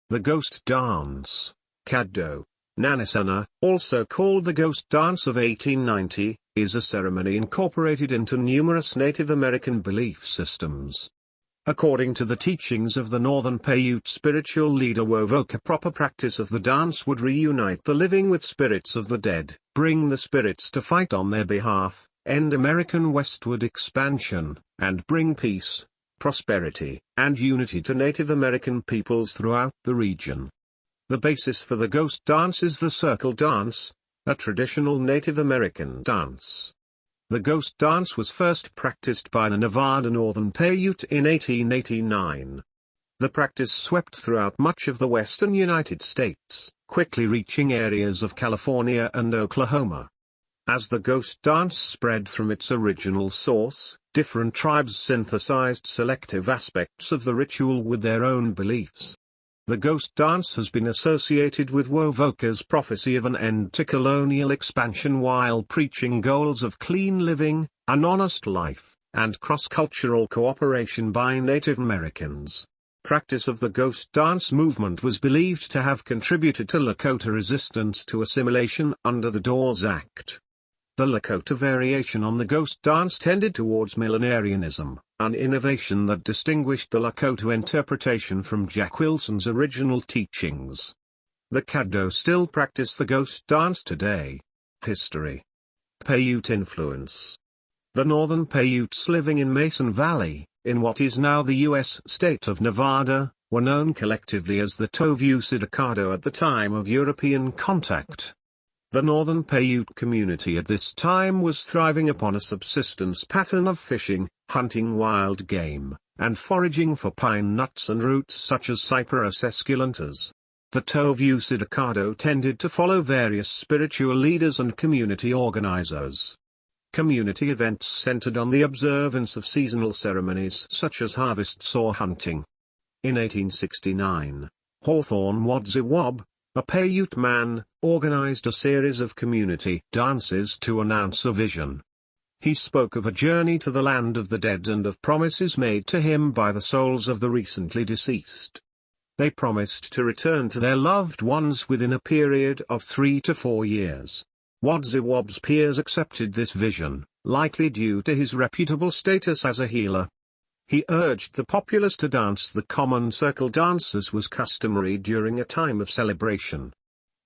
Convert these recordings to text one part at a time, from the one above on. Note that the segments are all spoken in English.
The Ghost Dance, Caddo, Nanisana, also called the Ghost Dance of 1890, is a ceremony incorporated into numerous Native American belief systems. According to the teachings of the Northern Paiute spiritual leader Wovoka, proper practice of the dance would reunite the living with spirits of the dead, bring the spirits to fight on their behalf, end American westward expansion, and bring peace, prosperity, and unity to Native American peoples throughout the region. The basis for the ghost dance is the circle dance, a traditional Native American dance. The ghost dance was first practiced by the Nevada Northern Paiute in 1889. The practice swept throughout much of the western United States, quickly reaching areas of California and Oklahoma. As the ghost dance spread from its original source, different tribes synthesized selective aspects of the ritual with their own beliefs. The ghost dance has been associated with Wovoka's prophecy of an end to colonial expansion while preaching goals of clean living, an honest life, and cross-cultural cooperation by Native Americans. Practice of the ghost dance movement was believed to have contributed to Lakota resistance to assimilation under the Dawes Act. The Lakota variation on the ghost dance tended towards millenarianism, an innovation that distinguished the Lakota interpretation from Jack Wilson's original teachings. The Caddo still practice the ghost dance today. History. Paiute influence. The Northern Paiutes living in Mason Valley, in what is now the U.S. state of Nevada, were known collectively as the Tovutsidicado at the time of European contact. The Northern Paiute community at this time was thriving upon a subsistence pattern of fishing, hunting wild game, and foraging for pine nuts and roots such as Cyperus esculentus. The Tovutsidicado tended to follow various spiritual leaders and community organizers. Community events centered on the observance of seasonal ceremonies such as harvests or hunting. In 1869, Hawthorne Wadziwab, a Paiute man, organized a series of community dances to announce a vision. He spoke of a journey to the land of the dead and of promises made to him by the souls of the recently deceased. They promised to return to their loved ones within a period of 3 to 4 years. Wadziwab's peers accepted this vision, likely due to his reputable status as a healer. He urged the populace to dance the common circle dance as was customary during a time of celebration.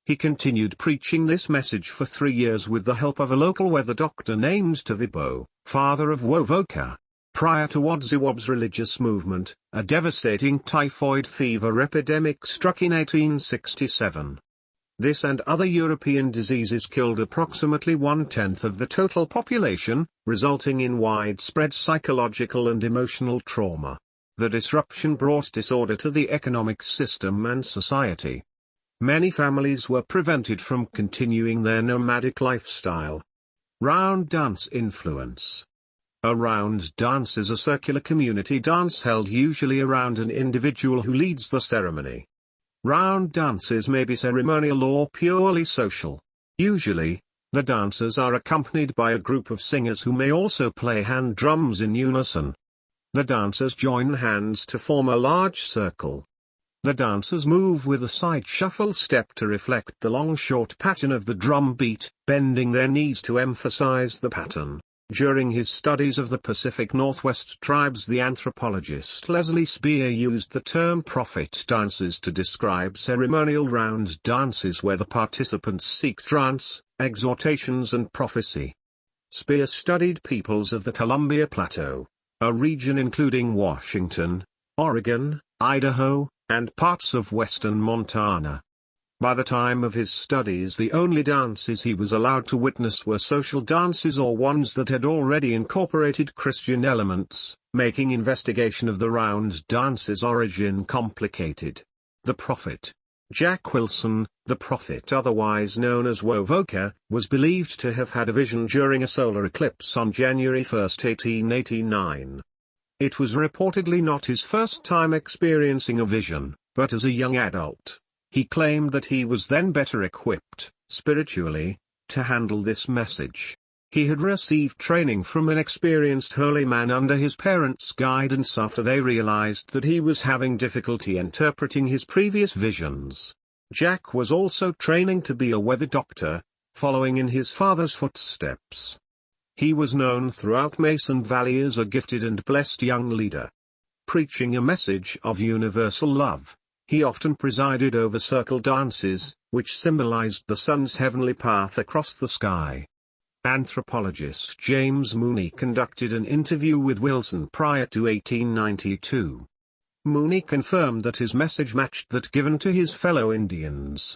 He continued preaching this message for 3 years with the help of a local weather doctor named Tavibo, father of Wovoka. Prior to Wadziwab's religious movement, a devastating typhoid fever epidemic struck in 1867. This and other European diseases killed approximately 1/10 of the total population, resulting in widespread psychological and emotional trauma. The disruption brought disorder to the economic system and society. Many families were prevented from continuing their nomadic lifestyle. Round dance influence. A round dance is a circular community dance held usually around an individual who leads the ceremony. Round dances may be ceremonial or purely social. Usually, the dancers are accompanied by a group of singers who may also play hand drums in unison. The dancers join hands to form a large circle. The dancers move with a side shuffle step to reflect the long-short pattern of the drum beat, bending their knees to emphasize the pattern. During his studies of the Pacific Northwest tribes, the anthropologist Leslie Spear used the term prophet dances to describe ceremonial round dances where the participants seek trance, exhortations and prophecy. Spear studied peoples of the Columbia Plateau, a region including Washington, Oregon, Idaho, and parts of western Montana. By the time of his studies, the only dances he was allowed to witness were social dances or ones that had already incorporated Christian elements, making investigation of the round dance's origin complicated. The prophet. Jack Wilson, the prophet otherwise known as Wovoka, was believed to have had a vision during a solar eclipse on January 1, 1889. It was reportedly not his first time experiencing a vision, but as a young adult, he claimed that he was then better equipped, spiritually, to handle this message. He had received training from an experienced holy man under his parents' guidance after they realized that he was having difficulty interpreting his previous visions. Jack was also training to be a weather doctor, following in his father's footsteps. He was known throughout Mason Valley as a gifted and blessed young leader. Preaching a message of universal love, he often presided over circle dances, which symbolized the sun's heavenly path across the sky. Anthropologist James Mooney conducted an interview with Wilson prior to 1892. Mooney confirmed that his message matched that given to his fellow Indians.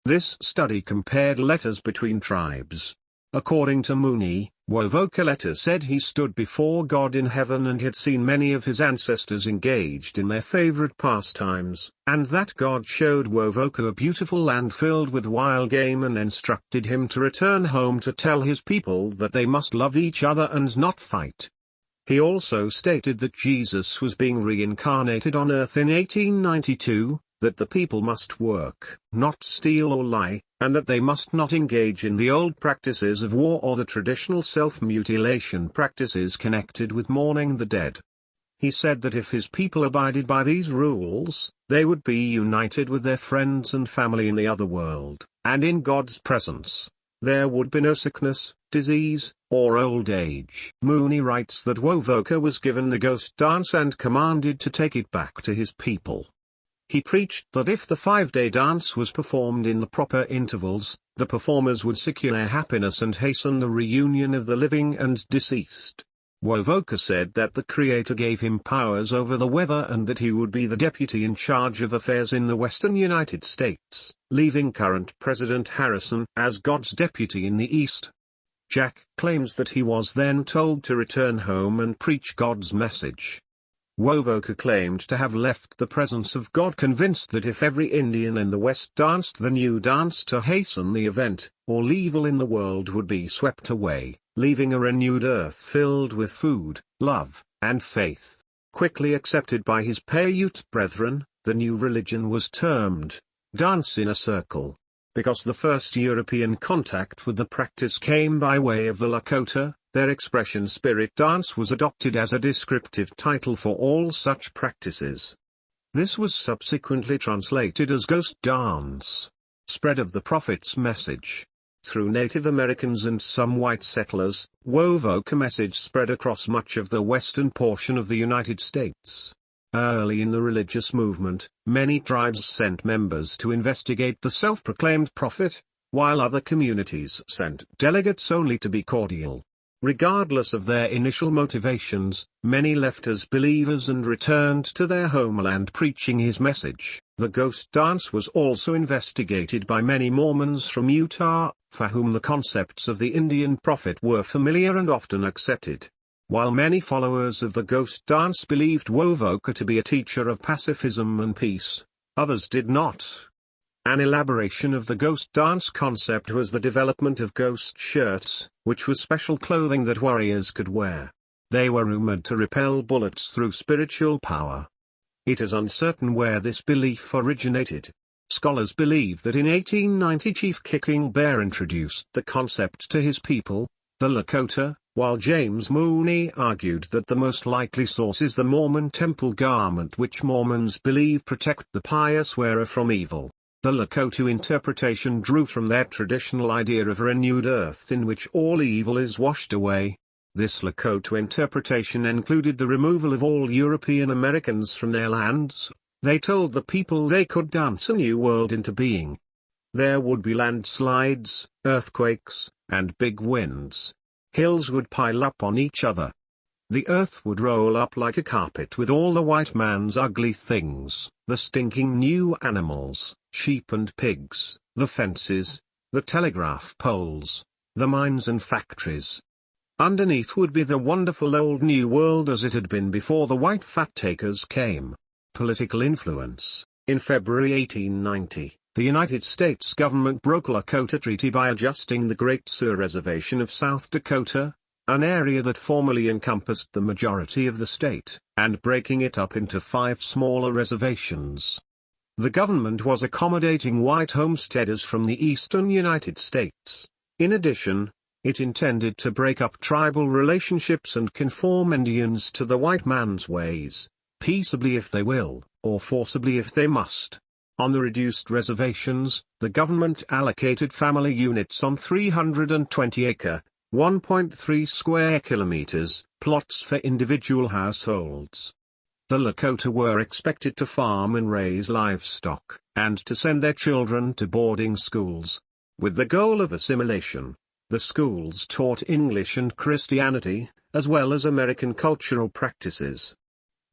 This study compared letters between tribes. According to Mooney, Wovoka said he stood before God in heaven and had seen many of his ancestors engaged in their favorite pastimes, and that God showed Wovoka a beautiful land filled with wild game and instructed him to return home to tell his people that they must love each other and not fight. He also stated that Jesus was being reincarnated on earth in 1892, that the people must work, not steal or lie, and that they must not engage in the old practices of war or the traditional self-mutilation practices connected with mourning the dead. He said that if his people abided by these rules, they would be united with their friends and family in the other world, and in God's presence. There would be no sickness, disease, or old age. Mooney writes that Wovoka was given the ghost dance and commanded to take it back to his people. He preached that if the 5-day dance was performed in the proper intervals, the performers would secure happiness and hasten the reunion of the living and deceased. Wovoka said that the Creator gave him powers over the weather and that he would be the deputy in charge of affairs in the western United States, leaving current President Harrison as God's deputy in the East. Jack claims that he was then told to return home and preach God's message. Wovoka claimed to have left the presence of God convinced that if every Indian in the West danced the new dance to hasten the event, all evil in the world would be swept away, leaving a renewed earth filled with food, love, and faith. Quickly accepted by his Paiute brethren, the new religion was termed dance in a circle, because the first European contact with the practice came by way of the Lakota. Their expression spirit dance was adopted as a descriptive title for all such practices. This was subsequently translated as ghost dance. Spread of the prophet's message. Through Native Americans and some white settlers, Wovoka message spread across much of the western portion of the United States. Early in the religious movement, many tribes sent members to investigate the self-proclaimed prophet, while other communities sent delegates only to be cordial. Regardless of their initial motivations, many left as believers and returned to their homeland preaching his message. The ghost dance was also investigated by many Mormons from Utah, for whom the concepts of the Indian prophet were familiar and often accepted. While many followers of the ghost dance believed Wovoka to be a teacher of pacifism and peace, others did not. An elaboration of the ghost dance concept was the development of ghost shirts, which was special clothing that warriors could wear. They were rumored to repel bullets through spiritual power. It is uncertain where this belief originated. Scholars believe that in 1890 Chief Kicking Bear introduced the concept to his people, the Lakota, while James Mooney argued that the most likely source is the Mormon temple garment which Mormons believe protect the pious wearer from evil. The Lakota interpretation drew from their traditional idea of a renewed earth in which all evil is washed away. This Lakota interpretation included the removal of all European Americans from their lands. They told the people they could dance a new world into being. There would be landslides, earthquakes, and big winds. Hills would pile up on each other. The earth would roll up like a carpet with all the white man's ugly things, the stinking new animals, sheep and pigs, the fences, the telegraph poles, the mines and factories. Underneath would be the wonderful old new world as it had been before the white fat takers came. Political influence. In February 1890, the United States government broke Lakota Treaty by adjusting the Great Sioux Reservation of South Dakota, an area that formerly encompassed the majority of the state, and breaking it up into 5 smaller reservations. The government was accommodating white homesteaders from the eastern United States. In addition, It intended to break up tribal relationships and conform Indians to the white man's ways, peaceably if they will, or forcibly if they must. On the reduced reservations, the government allocated family units on 320-acre, 1.3 square kilometers, plots for individual households. The Lakota were expected to farm and raise livestock, and to send their children to boarding schools. With the goal of assimilation, the schools taught English and Christianity, as well as American cultural practices.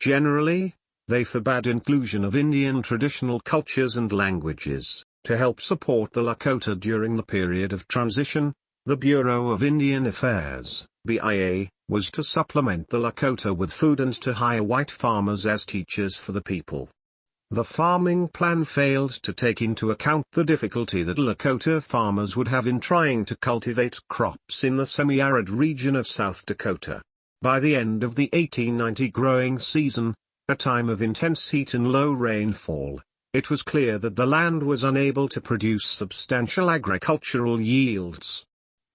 Generally, they forbade inclusion of Indian traditional cultures and languages. To help support the Lakota during the period of transition, the Bureau of Indian Affairs, BIA, was to supplement the Lakota with food and to hire white farmers as teachers for the people. The farming plan failed to take into account the difficulty that Lakota farmers would have in trying to cultivate crops in the semi-arid region of South Dakota. By the end of the 1890 growing season, a time of intense heat and low rainfall, it was clear that the land was unable to produce substantial agricultural yields.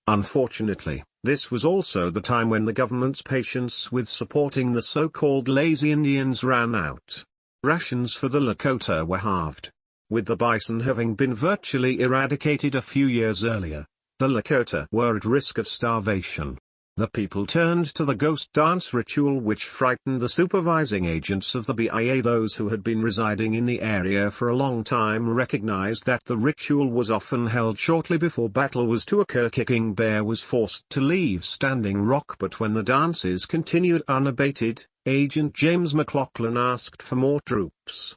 Unfortunately, this was also the time when the government's patience with supporting the so-called lazy Indians ran out. Rations for the Lakota were halved. With the bison having been virtually eradicated a few years earlier, the Lakota were at risk of starvation. The people turned to the ghost dance ritual, which frightened the supervising agents of the BIA. Those who had been residing in the area for a long time recognized that the ritual was often held shortly before battle was to occur. Kicking Bear was forced to leave Standing Rock, but when the dances continued unabated, Agent James McLaughlin asked for more troops.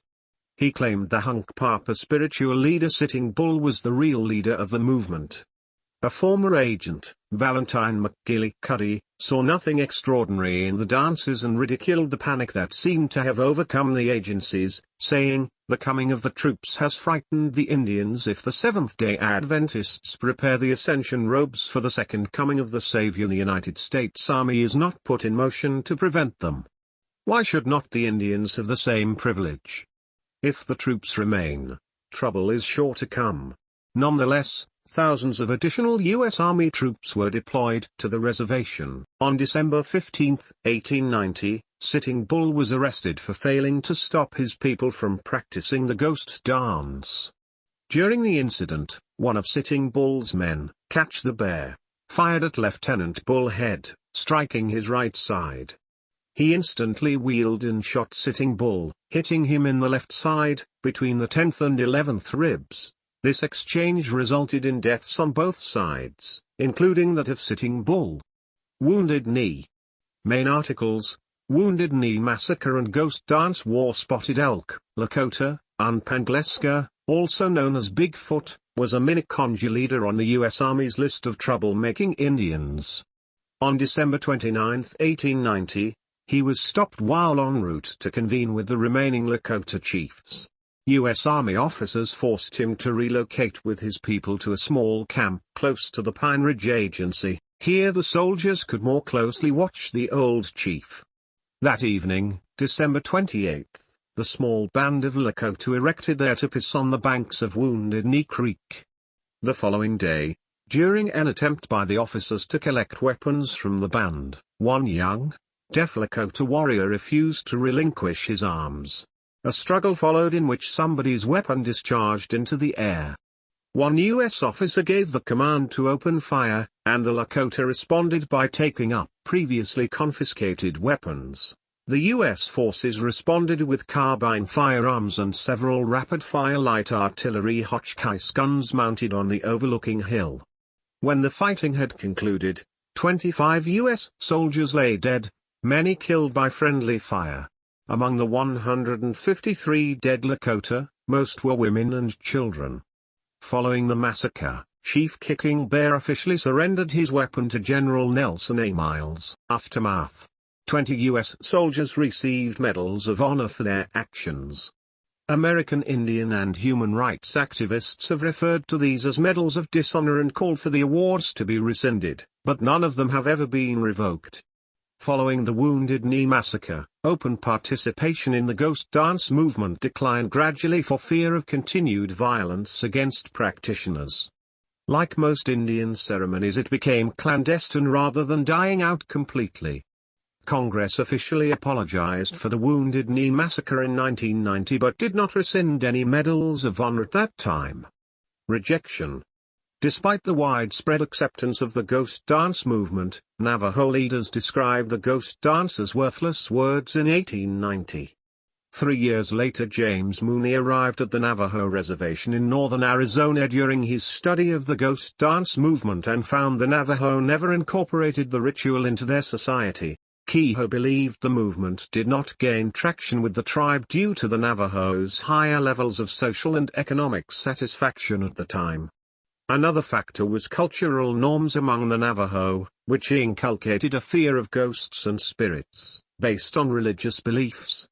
He claimed the Hunkpapa spiritual leader Sitting Bull was the real leader of the movement. A former agent, Valentine McGillicuddy, saw nothing extraordinary in the dances and ridiculed the panic that seemed to have overcome the agencies, saying, "The coming of the troops has frightened the Indians. If the Seventh-day Adventists prepare the ascension robes for the second coming of the Savior, the United States Army is not put in motion to prevent them. Why should not the Indians have the same privilege? If the troops remain, trouble is sure to come." Nonetheless, thousands of additional U.S. Army troops were deployed to the reservation. On December 15, 1890, Sitting Bull was arrested for failing to stop his people from practicing the ghost dance. During the incident, one of Sitting Bull's men, Catch the Bear, fired at Lieutenant Bullhead, striking his right side. He instantly wheeled and shot Sitting Bull, hitting him in the left side, between the 10th and 11th ribs. This exchange resulted in deaths on both sides, including that of Sitting Bull. Wounded Knee. Main articles: Wounded Knee Massacre and Ghost Dance War. Spotted Elk, Lakota, Unpangleska, also known as Bigfoot, was a Miniconjou leader on the U.S. Army's list of troublemaking Indians. On December 29, 1890, he was stopped while en route to convene with the remaining Lakota chiefs. U.S. Army officers forced him to relocate with his people to a small camp close to the Pine Ridge Agency. Here the soldiers could more closely watch the old chief. That evening, December 28, the small band of Lakota erected their teepees on the banks of Wounded Knee Creek. The following day, during an attempt by the officers to collect weapons from the band, one young, deaf Lakota warrior refused to relinquish his arms. A struggle followed in which somebody's weapon discharged into the air. One U.S. officer gave the command to open fire, and the Lakota responded by taking up previously confiscated weapons. The U.S. forces responded with carbine firearms and several rapid-fire light artillery Hotchkiss guns mounted on the overlooking hill. When the fighting had concluded, 25 U.S. soldiers lay dead, many killed by friendly fire. Among the 153 dead Lakota, most were women and children. Following the massacre, Chief Kicking Bear officially surrendered his weapon to General Nelson A. Miles. Aftermath: 20 U.S. soldiers received medals of honor for their actions. American Indian and human rights activists have referred to these as medals of dishonor and called for the awards to be rescinded, but none of them have ever been revoked. Following the Wounded Knee Massacre, open participation in the ghost dance movement declined gradually for fear of continued violence against practitioners. Like most Indian ceremonies, it became clandestine rather than dying out completely. Congress officially apologized for the Wounded Knee massacre in 1990 but did not rescind any medals of honor at that time. Rejection. Despite the widespread acceptance of the ghost dance movement, Navajo leaders described the ghost dance as worthless words in 1890. 3 years later, James Mooney arrived at the Navajo reservation in northern Arizona during his study of the ghost dance movement and found the Navajo never incorporated the ritual into their society. Kehoe believed the movement did not gain traction with the tribe due to the Navajos' higher levels of social and economic satisfaction at the time. Another factor was cultural norms among the Navajo, which inculcated a fear of ghosts and spirits, based on religious beliefs.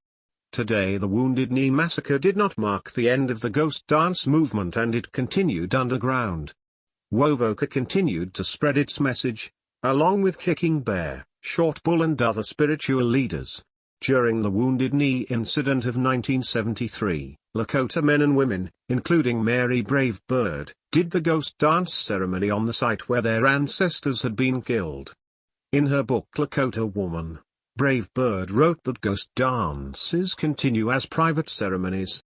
Today, the Wounded Knee massacre did not mark the end of the ghost dance movement, and it continued underground. Wovoka continued to spread its message, along with Kicking Bear, Short Bull and other spiritual leaders. During the Wounded Knee incident of 1973, Lakota men and women, including Mary Brave Bird, did the ghost dance ceremony on the site where their ancestors had been killed. In her book Lakota Woman, Brave Bird wrote that ghost dances continue as private ceremonies,